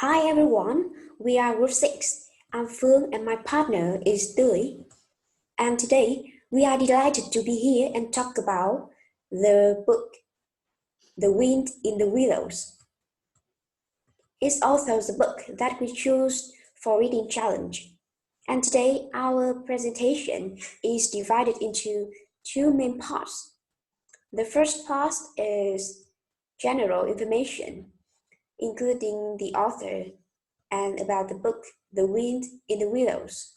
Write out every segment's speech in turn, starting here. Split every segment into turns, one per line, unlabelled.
Hi everyone, we are Group 6. I'm Phương and my partner is Tươi. And today we are delighted to be here and talk about the book The Wind in the Willows. It's also the book that we chose for reading challenge. And today our presentation is divided into two main parts. The first part is general information, including the author and about the book The Wind in the Willows.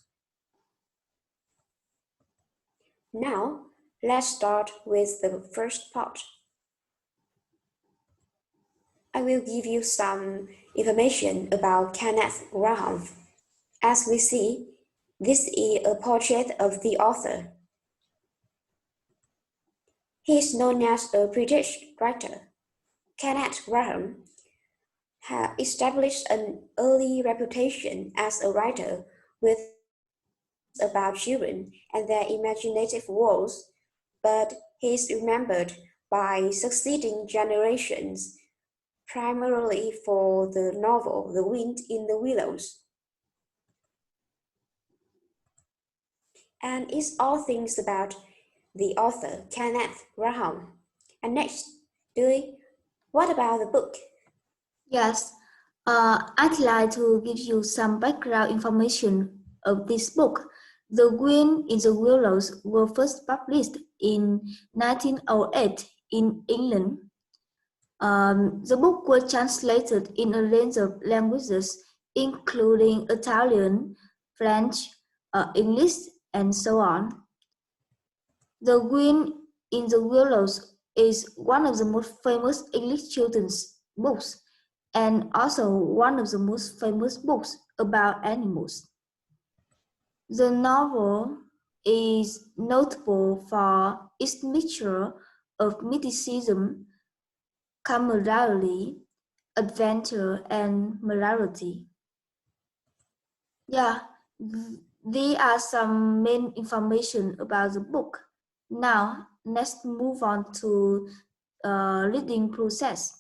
Now, let's start with the first part. I will give you some information about Kenneth Graham. As we see, this is a portrait of the author. He is known as a British writer. Kenneth Graham has established an early reputation as a writer with about children and their imaginative worlds, but he is remembered by succeeding generations primarily for the novel The Wind in the Willows. And it's all things about the author, Kenneth Graham. And next, Tươi, what about the book?
Yes, I'd like to give you some background information of this book. The Wind in the Willows were first published in 1908 in England. The book was translated in a range of languages, including Italian, French, English, and so on. The Wind in the Willows is one of the most famous English children's books and also one of the most famous books about animals. The novel is notable for its mixture of mysticism, camaraderie, adventure, and morality. Yeah, there are some main information about the book. Now, let's move on to reading process.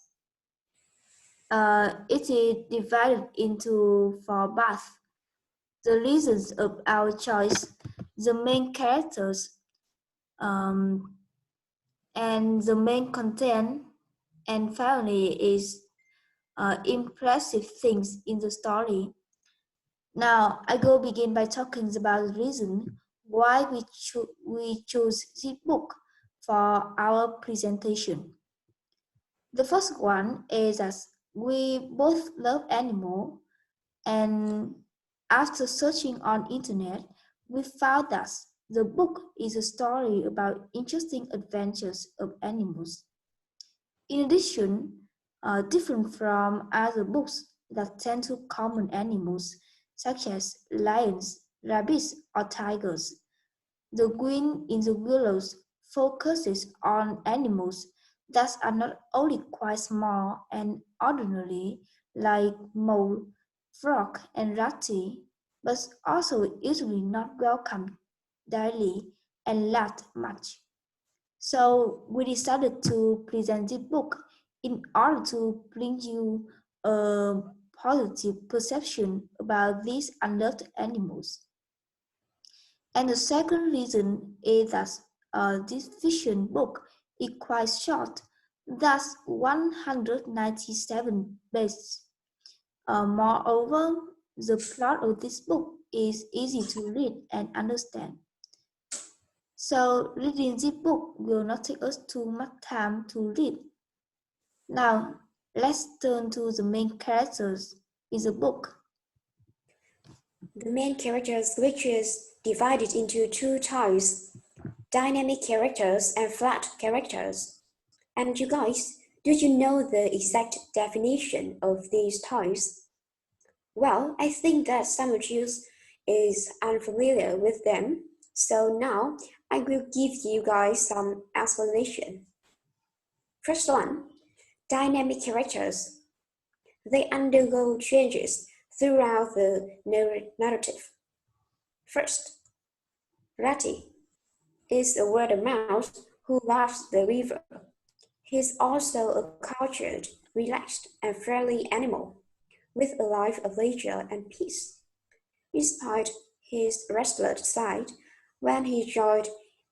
It is divided into 4 parts. The reasons of our choice, the main characters, and the main content, and finally is impressive things in the story. Now, I will begin by talking about the reason why we chose this book for our presentation. The first one is that we both love animals, and after searching on internet, we found that the book is a story about interesting adventures of animals. In addition, different from other books that tend to common animals such as lions, rabbits, or tigers, The Wind in the Willows focuses on animals that are not only quite small and ordinary like mole, frog, and ratty, but also usually not welcomed daily and laughed much. So we decided to present this book in order to bring you a positive perception about these unloved animals. And the second reason is that this fiction book is quite short, that's 197 pages. Moreover, the plot of this book is easy to read and understand. So reading this book will not take us too much time to read. Now, let's turn to the main characters in the book.
The main characters, which is divided into 2 types, dynamic characters and flat characters. And you guys, do you know the exact definition of these types? Well, I think that some of you is unfamiliar with them, so now I will give you guys some explanation. First one, dynamic characters. They undergo changes throughout the narrative. First, Ratty is a word mouse who loves the river. He's also a cultured, relaxed, and friendly animal with a life of leisure and peace. Despite his restless side, when he joined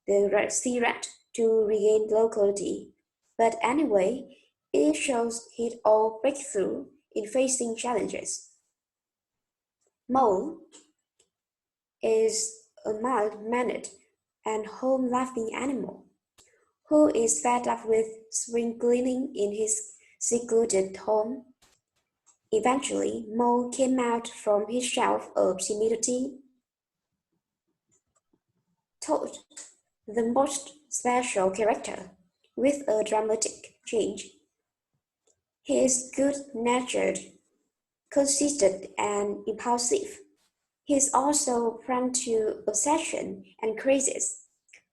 the Sea Rat to regain locality. But anyway, it shows his all breakthrough in facing challenges. Mole is a mild-mannered and home-loving animal who is fed up with spring cleaning in his secluded home. Eventually, Mole came out from his shelf of timidity. Toad, the most special character, with a dramatic change. He is good-natured, conceited, and impulsive. He is also prone to obsession and crazes.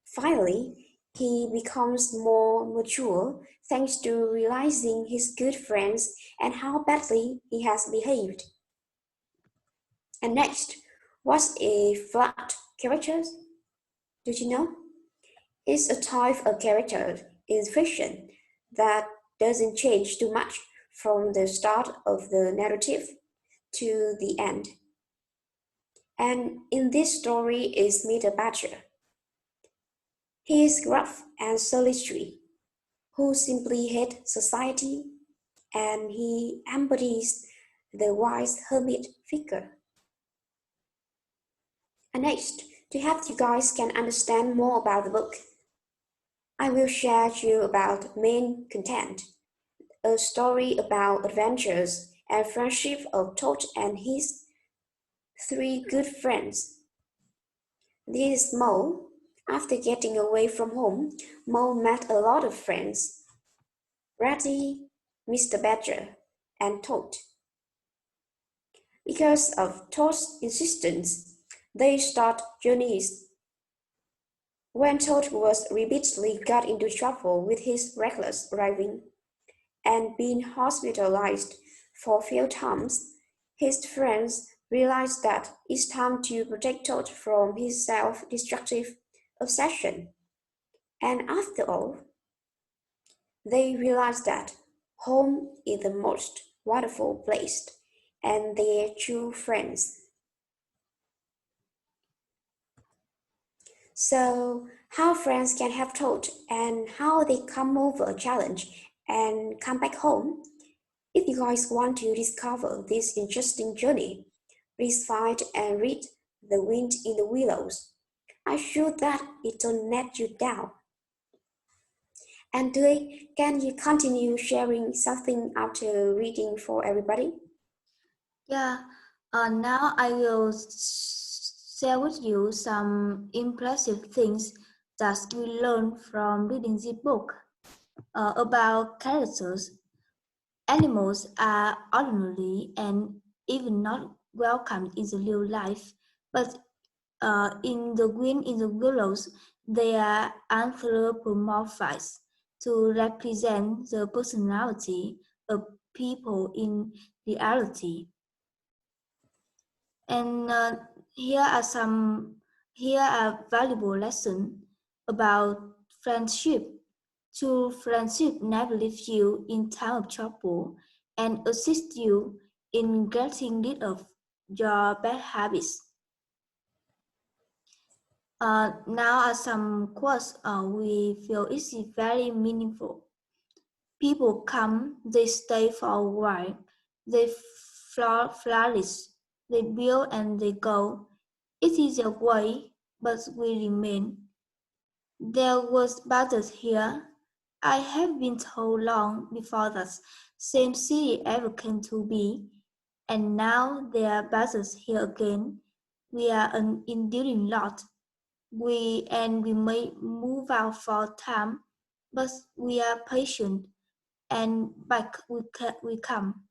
Finally, he becomes more mature thanks to realizing his good friends and how badly he has behaved. And next, what's a flat character? Did you know? It's a type of character in fiction that doesn't change too much from the start of the narrative to the end. And in this story is Mr. Badger. He is gruff and solitary, who simply hates society, and he embodies the wise hermit figure. And next, to help you guys can understand more about the book, I will share you about main content, a story about adventures and friendship of Toad and his three good friends. This is Mo. After getting away from home, Mo met a lot of friends. Ratty, Mr. Badger, and Toad. Because of Toad's insistence, they start journeys. When Toad was repeatedly got into trouble with his reckless driving and been hospitalized for a few times, his friends realized that it's time to protect Toad from his self-destructive obsession. And after all, they realized that home is the most wonderful place, and they're true friends. So, how friends can have Toad and how they come over a challenge and come back home? If you guys want to discover this interesting journey, please find and read The Wind in the Willows. I'm sure that it'll let you down. And today, can you continue sharing something after reading for everybody?
Yeah, now I will share with you some impressive things that we learned from reading this book about characters. Animals are ordinary and even not welcomed in the real life, but in the Wind in the Willows, they are anthropomorphized to represent the personality of people in reality. And here are valuable lessons about friendship. True friendship never leaves you in time of trouble and assists you in getting rid of your bad habits. Now are some quotes we feel is very meaningful. People come, they stay for a while, they flourish, they build and they go. It is a way, but we remain. There was battles here. I have been told long before that same city ever came to be, and now there are battles here again. We are an enduring lot. We may move out for time, but we are patient, and back we come.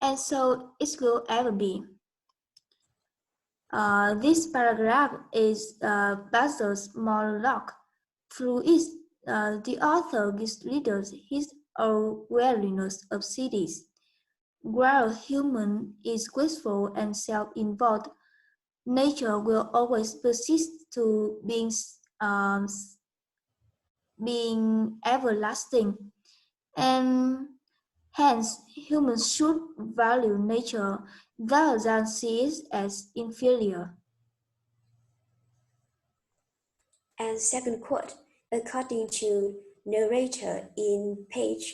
And so it will ever be. This paragraph is Basil's monologue. Through it, the author gives readers his awareness of cities. While human is graceful and self-involved, nature will always persist to being everlasting. And Hence, humans should value nature rather than see it as inferior.
And second quote, according to narrator in page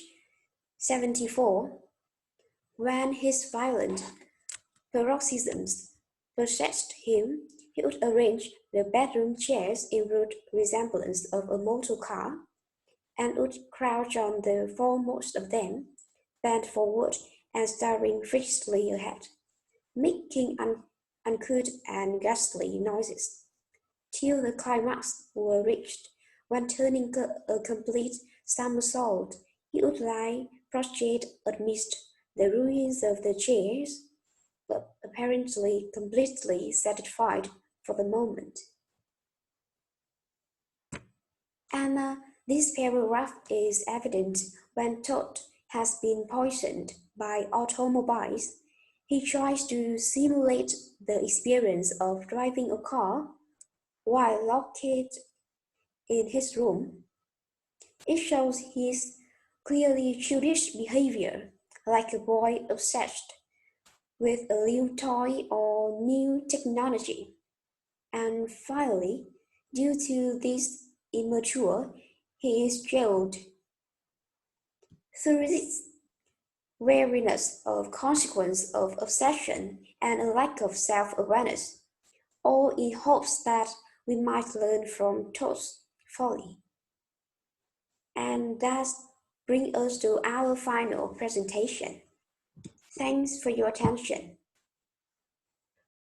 74, when his violent paroxysms possessed him, he would arrange the bedroom chairs in rude resemblance of a motor car, and would crouch on the foremost of them, bent forward and staring fixedly ahead, making uncouth and ghastly noises, till the climax were reached, when turning a complete somersault, he would lie prostrate amidst the ruins of the chairs, but apparently completely satisfied for the moment. And this paragraph is evident when Todd has been poisoned by automobiles. He tries to simulate the experience of driving a car while locked in his room. It shows his clearly childish behavior, like a boy obsessed with a new toy or new technology. And finally, due to this immature, he is jailed. Through this wariness of consequence of obsession and a lack of self-awareness, all in hopes that we might learn from Todd's folly. And that brings us to our final presentation. Thanks for your attention.